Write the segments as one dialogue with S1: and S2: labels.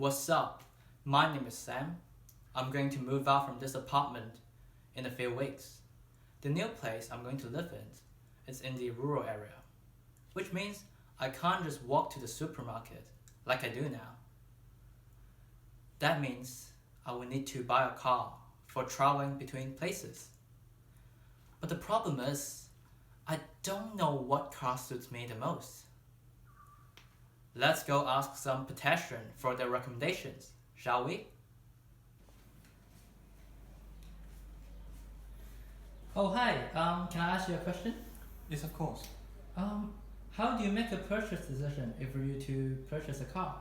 S1: What's up? My name is Sam. I'm going to move out from this apartment in a few weeks. The new place I'm going to live in is in the rural area, which means I can't just walk to the supermarket like I do now. That means I will need to buy a car for traveling between places. But the problem is, I don't know what car suits me the most. Let's go ask some pedestrians for their recommendations, shall we? Oh, hi. Can I ask you a question?
S2: Yes, of course.
S1: How do you make a purchase decision if you to purchase a car?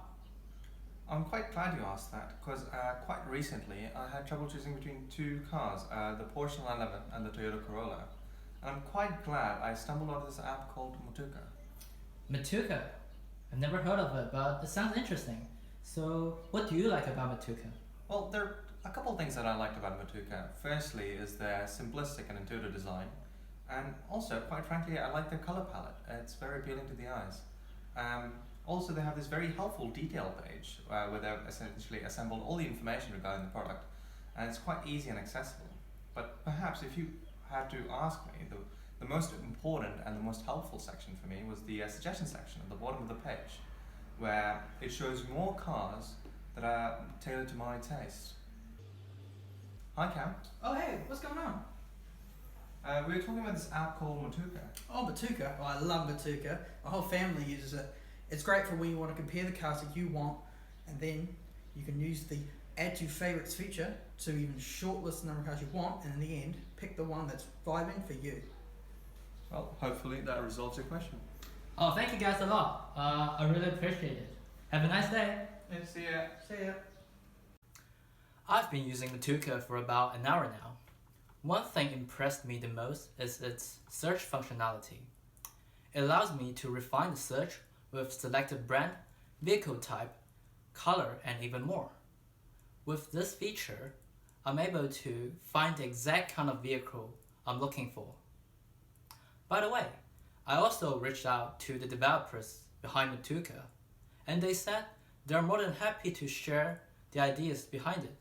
S2: I'm quite glad you asked that because quite recently I had trouble choosing between two cars, the Porsche 911 and the Toyota Corolla. And I'm quite glad I stumbled onto this app called Motuka.
S1: Motuka? I've never heard of it, but it sounds interesting. So, what do you like about Motuka?
S2: Well, there are a couple of things that I liked about Motuka. Firstly is their simplistic and intuitive design. And also, quite frankly, I like their color palette. It's very appealing to the eyes. Also, they have this very helpful detail page where they've essentially assembled all the information regarding the product, and it's quite easy and accessible. But perhaps if you had to ask me, the most important and the most helpful section for me was the suggestion section at the bottom of the page, where it shows more cars that are tailored to my taste. Hi Cam.
S3: Oh hey, what's going on?
S2: We were talking about this app called Motuka.
S3: Oh, Motuka. Oh, I love Motuka. My whole family uses it. It's great for when you want to compare the cars that you want, and then you can use the add to favorites feature to even shortlist the number of cars you want, and in the end, pick the one that's vibing for you.
S2: Well, hopefully that resolves your question.
S1: Oh, thank you guys a lot. I really appreciate it. Have a nice day.
S2: Yeah, see ya.
S3: See ya.
S1: I've been using Motuka for about an hour now. One thing impressed me the most is its search functionality. It allows me to refine the search with selected brand, vehicle type, color, and even more. With this feature, I'm able to find the exact kind of vehicle I'm looking for. By the way, I also reached out to the developers behind Motuka, and they said they're more than happy to share the ideas behind it.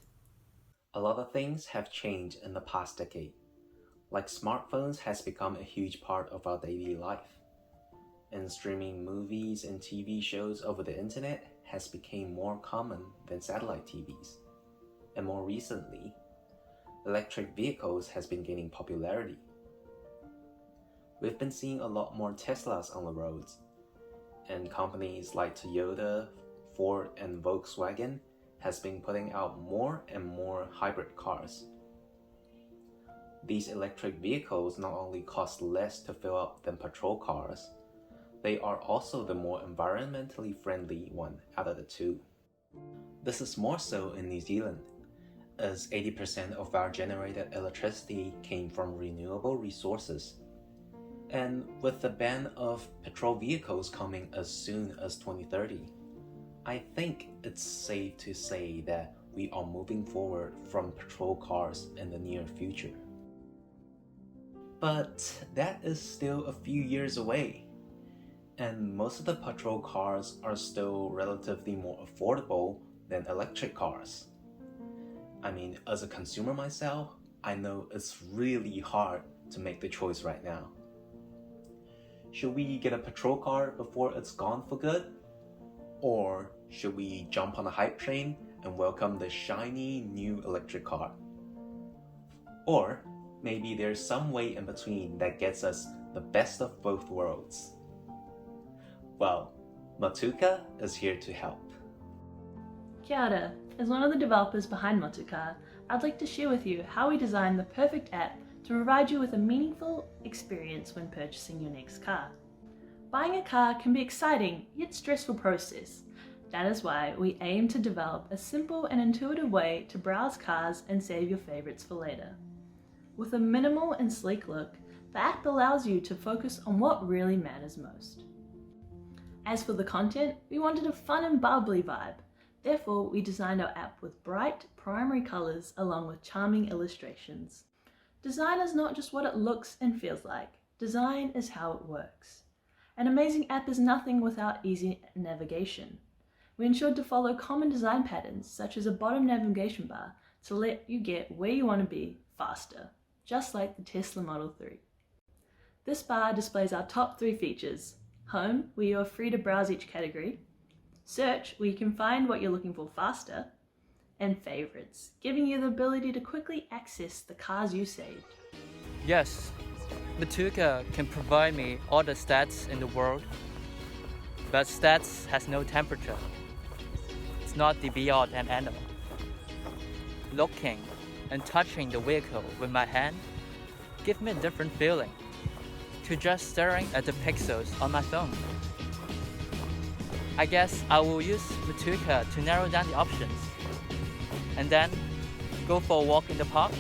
S4: A lot of things have changed in the past decade. Like smartphones has become a huge part of our daily life. And streaming movies and TV shows over the internet has become more common than satellite TVs. And more recently, electric vehicles has been gaining popularity. We've been seeing a lot more Teslas on the roads, and companies like Toyota, Ford, and Volkswagen has been putting out more and more hybrid cars. These electric vehicles not only cost less to fill up than petrol cars, they are also the more environmentally friendly one out of the two. This is more so in New Zealand, as 80% of our generated electricity came from renewable resources. And with the ban of petrol vehicles coming as soon as 2030, I think it's safe to say that we are moving forward from petrol cars in the near future. But that is still a few years away, and most of the petrol cars are still relatively more affordable than electric cars. I mean, as a consumer myself, I know it's really hard to make the choice right now. Should we get a petrol car before it's gone for good? Or should we jump on a hype train and welcome the shiny new electric car? Or maybe there's some way in between that gets us the best of both worlds. Well, Motuka is here to help.
S5: Kia ora. As one of the developers behind Motuka, I'd like to share with you how we designed the perfect app to provide you with a meaningful experience when purchasing your next car. Buying a car can be exciting yet stressful process. That is why we aim to develop a simple and intuitive way to browse cars and save your favorites for later. With a minimal and sleek look, the app allows you to focus on what really matters most. As for the content, we wanted a fun and bubbly vibe. Therefore, we designed our app with bright primary colors along with charming illustrations. Design is not just what it looks and feels like. Design is how it works. An amazing app is nothing without easy navigation. We ensured to follow common design patterns such as a bottom navigation bar to let you get where you want to be faster, just like the Tesla Model 3. This bar displays our top 3 features: Home, where you are free to browse each category; Search, where you can find what you're looking for faster; and Favorites, giving you the ability to quickly access the cars you saved.
S1: Yes, Motuka can provide me all the stats in the world, but stats has no temperature. It's not the be-all and end-all. Looking and touching the vehicle with my hand give me a different feeling to just staring at the pixels on my phone. I guess I will use Motuka to narrow down the options, and then go for a walk in the park.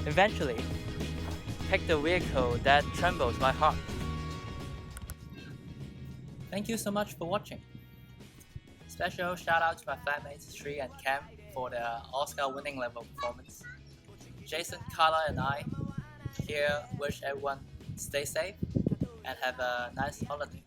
S1: Eventually, pick the vehicle that trembles my heart. Thank you so much for watching. Special shout out to my flatmates Sri and Cam for their Oscar-winning level performance. Jason, Carla, and I here wish everyone stay safe and have a nice holiday.